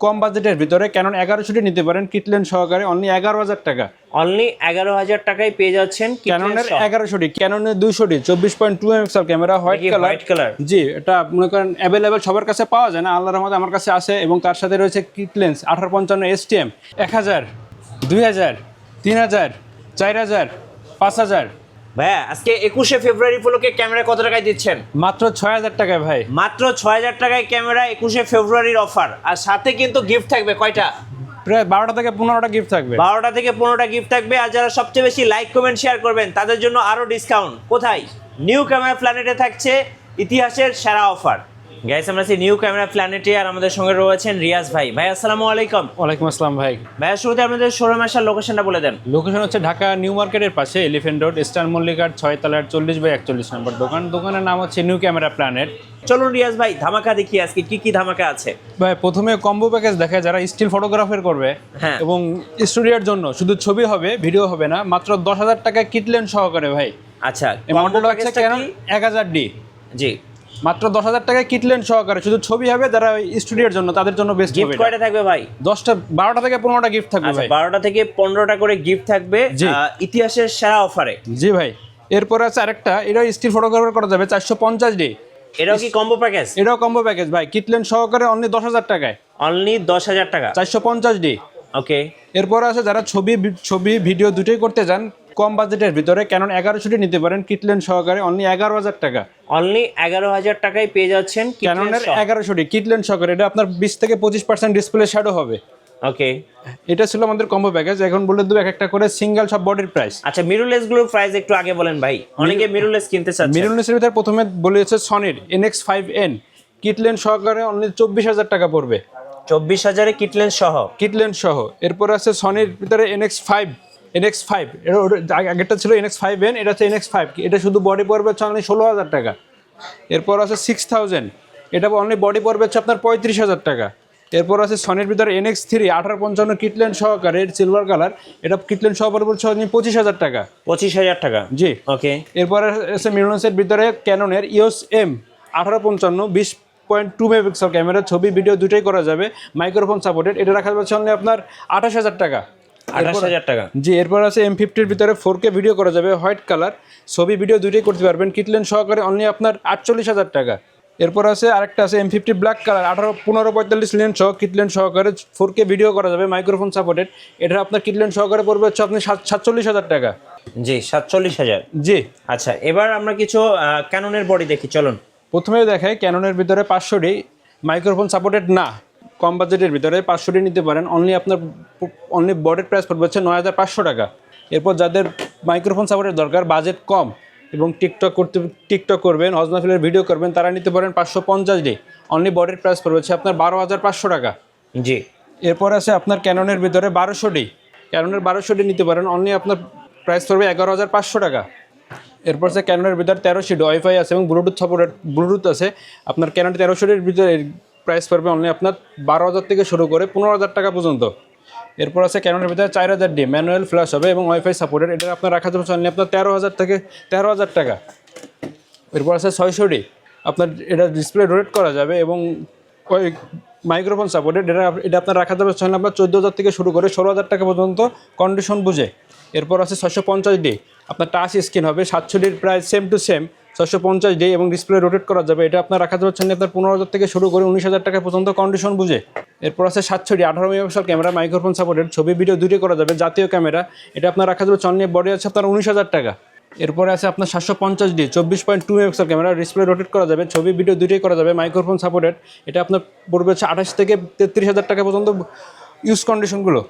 কম বাজেটের ভিতরে ক্যানন 1100টি নিতে পারেন কিট লেন্স সহকারে অনলি 11,000 টাকা। অনলি 11,000 টাকায় পেয়ে যাচ্ছেন ক্যাননের 1100টি, ক্যাননের 200টি 24.2 মেগাপিক্সেল ক্যামেরা, হোয়াইট কালার। জি, এটা মনে করেন অ্যাভেলেবেল সবার কাছে পাওয়া যায় না, আল্লাহর রহমতে আমার কাছে আছে। এবং তার সাথে রয়েছে কিট লেন্স 1855 STM 1000, 2000, 3000, 4000, 5000। ভাইয়া আজকে 21শে ফেব্রুয়ারি উপলক্ষে ক্যামেরা কত টাকায় দিচ্ছেন? মাত্র 6000 টাকায় ভাই। মাত্র 6000 টাকায় ক্যামেরা, 21শে ফেব্রুয়ারির অফার। আর সাথে কিন্তু গিফট থাকবে কয়টা? প্রায় 12টা থেকে 15টা গিফট থাকবে। 12টা থেকে 15টা গিফট থাকবে। আর যারা সবচেয়ে বেশি লাইক কমেন্ট শেয়ার করবেন তাদের জন্য আরো ডিসকাউন্ট। কোথায়? নিউ ক্যামেরা প্ল্যানেটে থাকছে ইতিহাসের সেরা অফার। গাইস, আমরা আছি নিউ ক্যামেরা প্ল্যানেটে, আর আমাদের সঙ্গে রয়েছেন রিয়াজ ভাই। ভাই আসসালামু আলাইকুম। ওয়ালাইকুম আসসালাম ভাই। ভাইয়া শুরুতে আপনাদের শোরুম আসার লোকেশনটা বলে দেন। লোকেশন হচ্ছে ঢাকা নিউ মার্কেটের পাশে এলিফ্যান্ট রোড, স্টার মল্লিকার 6 তলার 40/41 নম্বর দোকান। দোকানের নাম হচ্ছে নিউ ক্যামেরা প্ল্যানেট। চলুন রিয়াজ ভাই, ধামাকা দেখি আজকে কি কি ধামাকা আছে। ভাই প্রথমে কম্বো প্যাকেজ দেখায়, যারা স্টিল ফটোগ্রাফার করবে হ্যাঁ। এবং স্টুডিওর জন্য শুধু ছবি হবে, ভিডিও হবে না, মাত্র 10,000 টাকায় কিট লেন্স সহকারে ভাই। আচ্ছা, এই মডেলটা হচ্ছে ক্যানন 1000D। জি, মাত্র 10,000 টাকায় কিট লেন্স সহকারে শুধু ছবি হবে, যারা স্টুডিওর জন্য তাদের জন্য বেস্ট হবে। গিফট কয়টা থাকবে ভাই? 12টা থেকে 15টা গিফট থাকবে ভাই। 12টা থেকে 15টা করে গিফট থাকবে ইতিহাসের সেরা অফারে। জি ভাই। এরপর আছে আরেকটা, এটা স্টিল ফটোগ্রাফার করা যাবে 450D। এটাও কি কম্বো প্যাকেজ? এটাও কম্বো প্যাকেজ ভাই, কিট লেন্স সহকারে অনলি 10,000 টাকায়। অনলি 10,000 টাকা, 450D। ওকে। এরপর আছে যারা ছবি ভিডিও দুটোই করতে চান কম বাজেটের ভিতরে, ক্যানন 1100টি নিতে পারেন কিট লেন্স সহকারে অনলি 11,000 টাকা। অনলি 11,000 টাকায় পেয়ে যাচ্ছেন ক্যাননের 1100টি কিট লেন্স সহকারে। এটা আপনার 20 থেকে 25% ডিসপ্লে শ্যাডো হবে। ওকে, এটা ছিল আমাদের কম্বো প্যাকেজ। এখন বলে দেবো এক একটা করে সিঙ্গেল সব বডির প্রাইস। আচ্ছা, মিররলেস গুলোর প্রাইস একটু আগে বলেন ভাই, অনেকে মিররলেস কিনতে চাচ্ছে। মিররলেসের ভিতরে প্রথমে বলেছে সনির NX5N কিট লেন্স সহকারে অনলি 24,000 টাকা পড়বে। 24,000-এ কিট লেন্স সহ? কিট লেন্স সহ। এরপর আছে সনির ভিতরে NX5, আগেরটা ছিল NX5N, এটা হচ্ছে NX5, এটা শুধু বডি পড়বে হচ্ছে অনলি 16,000 টাকা। এরপর আছে 6000, এটা অনলি বডি পড়বে হচ্ছে আপনার 35,000 টাকা। এরপর আছে সনির ভিতরে NX3 1855 কিট লেন্স সহকারে সিলভার কালার, এটা কিট লেন্স সহ পড়বে হচ্ছে 25,000 টাকা। 25,000 টাকা, জি ওকে। এরপর আছে মিররলেসের ভিতরে ক্যাননের EOS M 1855 20.2 মেগাপিক্সেল ক্যামেরা, ছবি ভিডিও দুটোই করা যাবে, মাইক্রোফোন সাপোর্টেড। এটা রাখা যাচ্ছে অনলি আপনার 28,000 টাকা। 28,000 টাকা, জি। এরপর আছে M50-র ভিতরে 4K ভিডিও করা যাবে, হোয়াইট কালার, ছবি ভিডিও দুটোই করতে পারবেন, কিট লেন্স সহকারে অনলি আপনার 48,000 টাকা। এরপর আছে আরেকটা আছে M50 ব্ল্যাক কালার 1545 লেন্স সহ কিট লেন্স সহকারে 4K ভিডিও করা যাবে, মাইক্রোফোন সাপোর্টেড। এটা আপনার কিট লেন্স সহকারে পড়বে হচ্ছে আপনি 47,000 টাকা। জি, 47,000। জি। আচ্ছা, এবার আমরা কিছু ক্যাননের বডি দেখি, চলুন। প্রথমে দেখাই ক্যাননের ভিতরে 500D মাইক্রোফোন সাপোর্টেড না, কম বাজেটের ভিতরে 500D নিতে পারেন। অনলি বডির প্রাইস পড়বে হচ্ছে 9,500 টাকা। এরপর যাদের মাইক্রোফোন সাপোর্টের দরকার, বাজেট কম এবং টিকটক করবেন, হজ মাহফিলের ভিডিও করবেন, তারা নিতে পারেন 550D। অনলি বডির প্রাইস পড়বে হচ্ছে আপনার 12,500 টাকা। জি। এরপর আছে আপনার ক্যাননের ভিতরে 1200D, ক্যাননের 1200D নিতে পারেন, অনলি আপনার প্রাইস পড়বে 11,500 টাকা। এরপর আছে ক্যাননের ভিতরে 1300D ওয়াইফাই আছে এবং ব্লুটুথ আছে। আপনার ক্যানন 1300Dর ভিতরে প্রাইস পড়বে অনলি আপনার 12,000 থেকে শুরু করে 15,000 টাকা পর্যন্ত। এরপর আছে ক্যাননের ভিতরে 4000D ম্যানুয়াল ফ্ল্যাশ হবে এবং ওয়াইফাই সাপোর্টেড। এটা আপনার রাখা যাবে অনলি আপনার 13,000 থেকে 13,000 টাকা। এরপর আছে 600D, আপনার এটা ডিসপ্লে রোটেট করা যাবে এবং ওই মাইক্রোফোন সাপোর্টেড। এটা আপনার রাখা যাবে আপনার 14,000 থেকে শুরু করে 16,000 টাকা পর্যন্ত কন্ডিশন বুঝে। এরপর আছে 650D, আপনার টাচ স্ক্রিন হবে, 700Dর price same to same 650D এবং ডিসপ্লে রোটেট করা যাবে। এটা আপনার রাখা যাবে আপনার 15,000 থেকে শুরু করে 19,000 টাকা পর্যন্ত কন্ডিশন বুঝে। এরপর আছে 700D 18 megapixel camera, microphone supported, ছবি ভিডিও দুটোই করা যাবে, জাতীয় ক্যামেরা। এটা আপনার রাখা যাবে অনলি বডি আছে আপনার 19,000 টাকা। এরপরে আছে আপনার 750D 24.2 megapixel camera, display rotate করা যাবে, ছবি ভিডিও দুটোই করা যাবে, মাইক্রোফোন সাপোর্টেড। এটা আপনার পড়বে হচ্ছে 28 থেকে 33,000 টাকা পর্যন্ত ইউজ কন্ডিশনগুলো।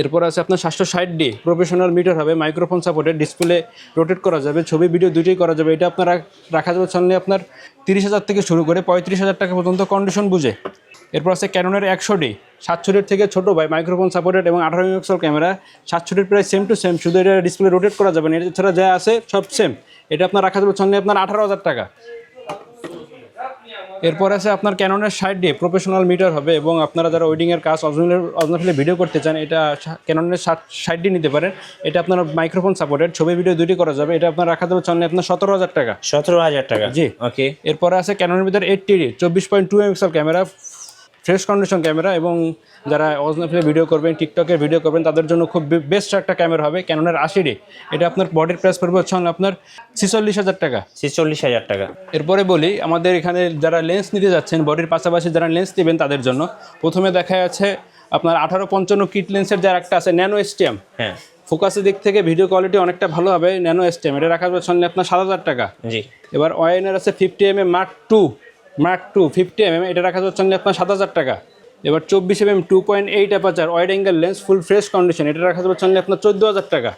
এরপর আছে আপনার 760D প্রফেশনাল মিটার হবে, মাইক্রোফোন সাপোর্টেড, ডিসপ্লে রোটেট করা যাবে, ছবি ভিডিও দুটোই করা যাবে। এটা আপনার রাখা যাবে অনলি আপনার 30,000 থেকে শুরু করে 35,000 টাকা পর্যন্ত কন্ডিশন বুঝে। এরপর আছে ক্যাননের 100D 700Dর থেকে ছোটো ভাই, মাইক্রোফোন সাপোর্টেড এবং 18 মেগাপিক্সেল ক্যামেরা, 700Dর প্রাইস সেম টু সেম, শুধু এটা ডিসপ্লে রোটেট করা যাবে না, এছাড়া যা আছে সব সেম। এটা আপনার রাখা যাবে অনলি আপনার 18,000 টাকা। এরপর আছে আপনার ক্যাননের 60D প্রফেশনাল মিটার হবে এবং আপনারা যারা ওয়েডিংয়ের কাজ অজনাফিলে ভিডিও করতে চান, এটা ক্যাননের 60D নিতে পারেন। এটা আপনার মাইক্রোফোন সাপোর্টেড, ছবি ভিডিও দুটি করা যাবে। এটা আপনার রাখা যাবে অনলি আপনার 17,000 টাকা। 17,000 টাকা, জি, ওকে। এরপর আছে ক্যাননের ভিতরে 80D 24.2 megapixel camera, fresh condition camera, এবং যারা অজনাফিলে ভিডিও করবেন, টিকটকের ভিডিও করবেন, তাদের জন্য খুব বেস্ট একটা ক্যামেরা হবে ক্যাননের 80D। এটা আপনার বডির প্রাইস পড়বে হচ্ছে আপনার 46,000 টাকা। 46,000 টাকা। এরপরে বলি আমাদের এখানে যারা লেন্স নিতে যাচ্ছেন, বডির পাশাপাশি যারা লেন্স নেবেন তাদের জন্য প্রথমে দেখা যাচ্ছে আপনার 1855 কিট লেন্সের যার একটা আছে ন্যানো এসটিএম। হ্যাঁ, ফোকাসের দিক থেকে ভিডিও কোয়ালিটি অনেকটা ভালো হবে ন্যানো এসটিএম। এটা রাখা যাচ্ছে আপনার 7,000 টাকা। জি। এবার ওয়াইনের আছে 50mm মার্ক টু 50mm, এটা রাখা যাচ্ছে আপনার 7,000 টাকা। এবার 24mm 2.8 aperture wide angle lens full fresh condition, এটা রাখা যাচ্ছে আপনার 14,000 টাকা।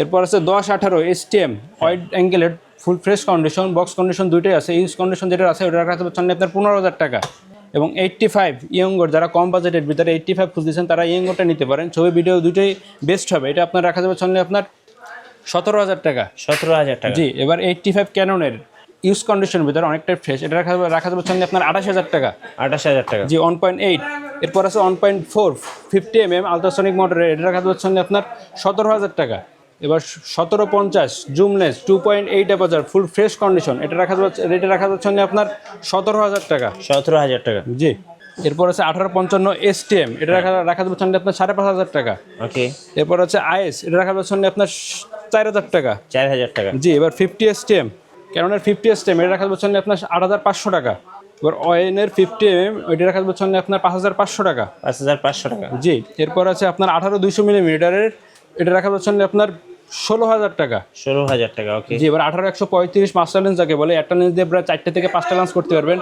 এরপর আছে 10-18 এসটিএম ওয়াইড অ্যাঙ্গেলের full fresh condition, box condition দুইটাই আছে। ইউজ কন্ডিশন যেটা আছে ওটা রাখা যাচ্ছে আপনার 15,000 টাকা। এবং 85 ইয়ঙ্গর, যারা কম বাজেটের ভিতরে 85 খুঁজতেছেন তারা ইয়ঙ্গরটা নিতে পারেন, ছবি ভিডিও দুটোই বেস্ট হবে। এটা আপনার রাখা যাবে আপনার 17,000 টাকা। 17,000 টাকা। জি। এবার 85 ক্যাননের ইউজ কন্ডিশনের ভিতরে অনেকটাই ফ্রেশ, এটা রাখা যাবে আপনার 28,000 টাকা। 28,000 টাকা। জি। 1.8। এরপর আছে 1.4 50mm আলট্রাসনিক মোটরের, এটা রাখা যাচ্ছে আপনার 17,000 টাকা। এবার 1750 জুম লেন্স 2.8 অ্যাপারচার ফুল ফ্রেশ কন্ডিশন, এটা রাখা যাচ্ছে আপনার 17,000 টাকা। 17,000 টাকা। জি। এরপর আছে 1855 এসটিএম, এটা রাখা যাচ্ছে আপনার 5,500 টাকা। ওকে। এরপর আছে আইএস, এটা রাখা যাচ্ছে আপনার 4,000 টাকা। 4,000 টাকা। জি। এবার 50 এসটিএম ক্যাননের 50 এসটিএম, এটা রাখা যাচ্ছে আপনার 8,500 টাকা। এবার ওয়েনের 50mm, ওইটা রাখা যাচ্ছে আপনার 5,500 টাকা। 5,500 টাকা। জি। এরপর আছে আপনার 18-200mm, এটা রাখা যাচ্ছে আপনার 16,000 টাকা। 16,000 টাকা। ওকে। জি। এবার 18-135 মাস্টার লেন্স যাকে বলে, একটা লেন্স দিয়ে প্রায় 4 থেকে 5টা লেন্স করতে পারবেন।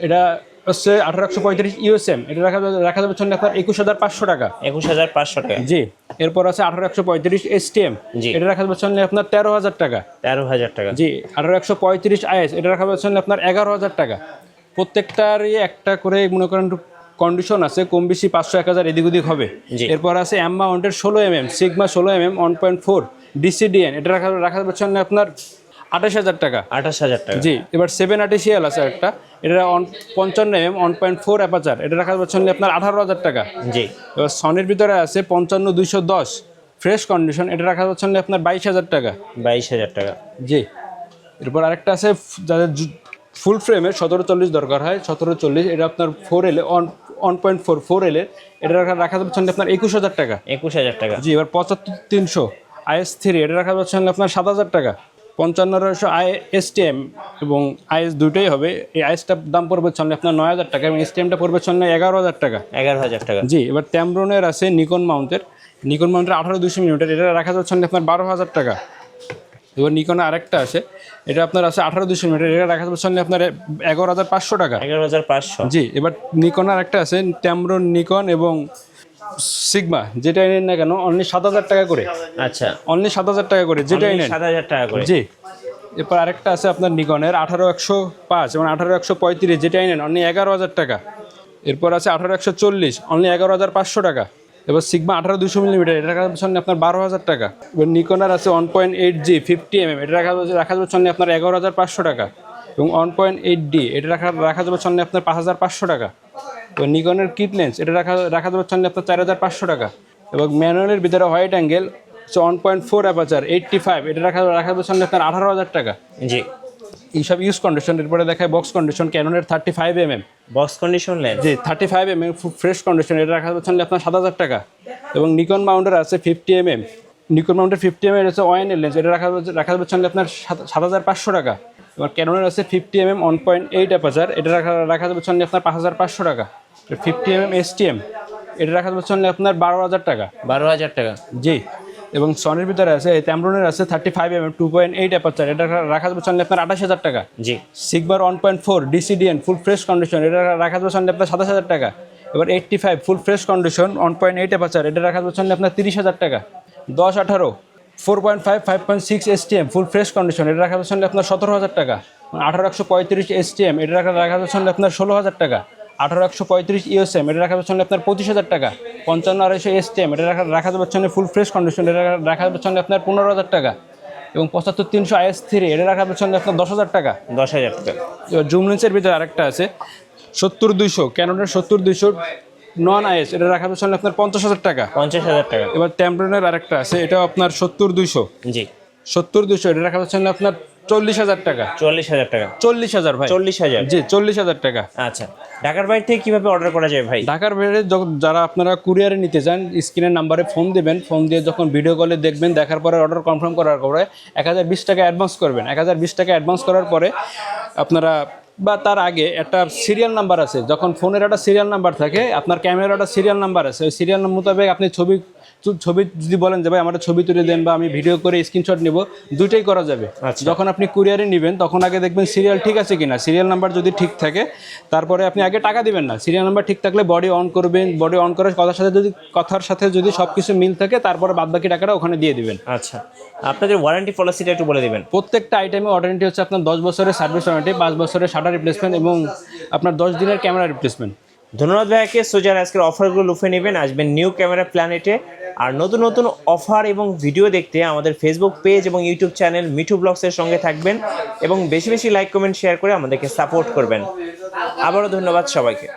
এটা হচ্ছে 18-135 ইউএসএম, এটা রাখা যাবে আপনার 21,500 টাকা। 21,500 টাকা। জি। এরপর আছে 18-135 এসটিএম, জি। এটা রাখা যাবে আপনার 13,000 টাকা। 13,000 টাকা। জি। 18-135 আইএস, এটা রাখা যাবে আপনার 11,000 টাকা। প্রত্যেকটারই একটা করে মনে করেন কন্ডিশন আছে, কম বেশি 500-1,000 এদিক ওদিক হবে। জি। এরপর আছে এম মাউন্টের 16mm সিগমা 16mm 1.4 ডিসিডিএন, এটা রাখা যাবে আপনার 28,000 টাকা। 28,000 টাকা। জি। এবার 780CL আছে একটা, এটা 55mm 1.4 অ্যাপারচার, এটা রাখা যাচ্ছে আপনার 18,000 টাকা। জি। এবার সনির ভিতরে আছে 55-210 ফ্রেশ কন্ডিশন, এটা রাখা যাচ্ছে আপনার 22,000 টাকা। 22,000 টাকা। জি। এরপর আরেকটা আছে যাদের ফুল ফ্রেমের 1740 দরকার হয়, 1740, এটা আপনার 4L 1.4 4L এর, এটা রাখা যাচ্ছে আপনার 21,000 টাকা। 21,000 টাকা। জি। এবার 75-300 IS3, এটা রাখা যাচ্ছে আপনার 7,000 টাকা। 55-200 ISTM এবং IS দুটোই হবে। এই আইএসটার দাম পড়বে আপনার 9,000 টাকা এবং এসটিএমটা পড়বে 11,000 টাকা। 11,000 টাকা। জি। এবার ট্যামব্রনের আছে নিকন মাউন্টের 18-200mm, এটা রাখা যাচ্ছে আপনার 12,000 টাকা। এবার নিকনের আরেকটা আছে, এটা আপনার আছে 18-200mm, এটা রাখা যাচ্ছে আপনার 11,500 টাকা। 11,500। জি। এবার নিকন আরেকটা আছে ট্যামব্রন নিকন এবং সিগমা, যেটা নেন না কেন অনলি 7,000 টাকা করে। আচ্ছা। অনলি 7,000 টাকা করে যেটাই নেন। 7,000 টাকা করে। জি। এরপর আরেকটা আছে আপনার নিকনের 18-105 এবং 18-135, যেটাই নেন অনলি 11,000 টাকা। এরপর আছে 18-140 অনলি 11,500 টাকা। এবার সিগমা 18-200mm, এটা রাখা যাচ্ছে আপনার 12,000 টাকা। এবার নিকনের আছে 1.8G 50mm, এটা রাখা যাচ্ছে আপনার 11,500 টাকা। এবং 1.8D, এটা রাখা যাবে আপনার 5,500 টাকা। তো নিকনের কিট লেন্স, এটা রাখা যাবে আপনার 4,500 টাকা। এবং ম্যানুয়ালের ভিতরে হোয়াইট অ্যাঙ্গেল 1.4 অ্যাপারচার 85, এটা রাখা যাবে আপনার 18,000 টাকা। জি। এইসব ইউজ কন্ডিশন। এরপরে দেখায় বক্স কন্ডিশন ক্যাননের 35mm। Box condition lens. জি। 35mm ফ্রেশ কন্ডিশন, এটা রাখা যাচ্ছে আপনার 7,000 টাকা। এবং নিকন মাউন্টের আছে 50mm, নিকন মাউন্টের 50mm আছে ওয়াইনের লেন্স, এটা রাখা যাচ্ছে আপনার 7,500 টাকা। এবার ক্যাননের আছে 50mm 1.8 অ্যাপারচার, এটা রাখা যাচ্ছে আপনার 5,500 টাকা। 50mm এসটিএম, এটা রাখা যাচ্ছে আপনার 12,000 টাকা। 12,000 টাকা। জি। এবং সনির ভিতরে আছে ট্যামব্রনের আছে 35mm 2.8 অ্যাপারচার, এটা রাখা যাচ্ছে আপনার 28,000 টাকা। জি। সিগমার 1.4 ডিসিডিএন ফুল ফ্রেশ কন্ডিশন, এটা রাখা যাচ্ছে আপনার 27,000 টাকা। এবার 85 ফুল ফ্রেশ কন্ডিশন 1.8 অ্যাপারচার, এটা রাখা যাচ্ছে আপনার 30,000 টাকা। 10-18 4.5 5.6 এসটিএম ফুল ফ্রেশ কন্ডিশন, এটা রাখা যাচ্ছে আপনার 17,000 টাকা। 18-135 এসটিএম, এটা রাখা যাচ্ছে আপনার 16,000 টাকা। 18-135 ইউএসএম, এটা রাখা যাচ্ছে আপনার 25,000 টাকা। 55-250 এসটিএম, এটা রাখা যাচ্ছে ফুল ফ্রেশ কন্ডিশন, এটা রাখা যাচ্ছে আপনার 15,000 টাকা। এবং 75-300 IS3, এটা রাখা যাচ্ছে আপনার 10,000 টাকা। 10,000 টাকা। এবার জুম লেন্সের ভিতরে আরেকটা আছে 70-200 ক্যাননের 70-200 নন আইএস, এটা রাখা যাচ্ছে আপনার 50,000 টাকা। 50,000 টাকা। এবার ট্যামব্রনের আরেকটা আছে, এটাও আপনার 70-200। জি। 70-200, এটা রাখা যাচ্ছে আপনার 40,000 টাকা। 40,000 টাকা। 40,000 ভাই। 40,000? জি 40,000 টাকা। আচ্ছা, ঢাকার বাইরে থেকে কিভাবে অর্ডার করা যায় ভাই? ঢাকার বাইরে যারা আপনারা কুরিয়ারে নিতে চান, স্ক্রিনের নাম্বারে ফোন দিবেন, ফোন দিয়ে যখন ভিডিও কলে দেখবেন, দেখার পরে অর্ডার কনফার্ম করার পরে 1020 টাকা অ্যাডভান্স করবেন। 1020 টাকা অ্যাডভান্স করার পরে আপনারা বা তার আগে একটা সিরিয়াল নাম্বার আছে, যখন ফোনের একটা সিরিয়াল নাম্বার থাকে, আপনার ক্যামেরার একটা সিরিয়াল নাম্বার আছে, ওই সিরিয়াল মোতাবেক আপনি ছবি যদি বলেন যে ভাই আমার ছবি তুলে দেন বা আমি ভিডিও করে স্ক্রিনশট নিব, দুইটাই করা যাবে। যখন আপনি কুরিয়ারে নেবেন তখন আগে দেখবেন সিরিয়াল ঠিক আছে কিনা। সিরিয়াল নাম্বার যদি ঠিক থাকে তারপরে আপনি আগে টাকা দিবেন না। সিরিয়াল নাম্বার ঠিক থাকলে বডি অন করবেন, বডি অন করার কথার সাথে যদি সব কিছু মিল থাকে তারপরে বাদবাকি টাকাটা ওখানে দিয়ে দিবেন। আচ্ছা, আপনাদের ওয়ারেন্টি পলিসিটা একটু বলে দিবেন। প্রত্যেকটা আইটেমে ওয়ারেন্টি হচ্ছে আপনার 10 বছরের সার্ভিস ওয়ারেন্টি, 5 বছরের শাটার রিপ্লেসমেন্ট এবং আপনার 10 দিনের ক্যামেরা রিপ্লেসমেন্ট। ধন্যবাদ ভাইয়াকে। সো যারা আজকের অফারগুলো লুফে নেবেন, আসবেন নিউ ক্যামেরা প্ল্যানেটে। আর নতুন নতুন অফার এবং ভিডিও দেখতে আমাদের ফেসবুক পেজ এবং ইউটিউব চ্যানেল মিঠু ব্লগসের সঙ্গে থাকবেন এবং বেশি বেশি লাইক কমেন্ট শেয়ার করে আমাদেরকে সাপোর্ট করবেন। আবারও ধন্যবাদ সবাইকে।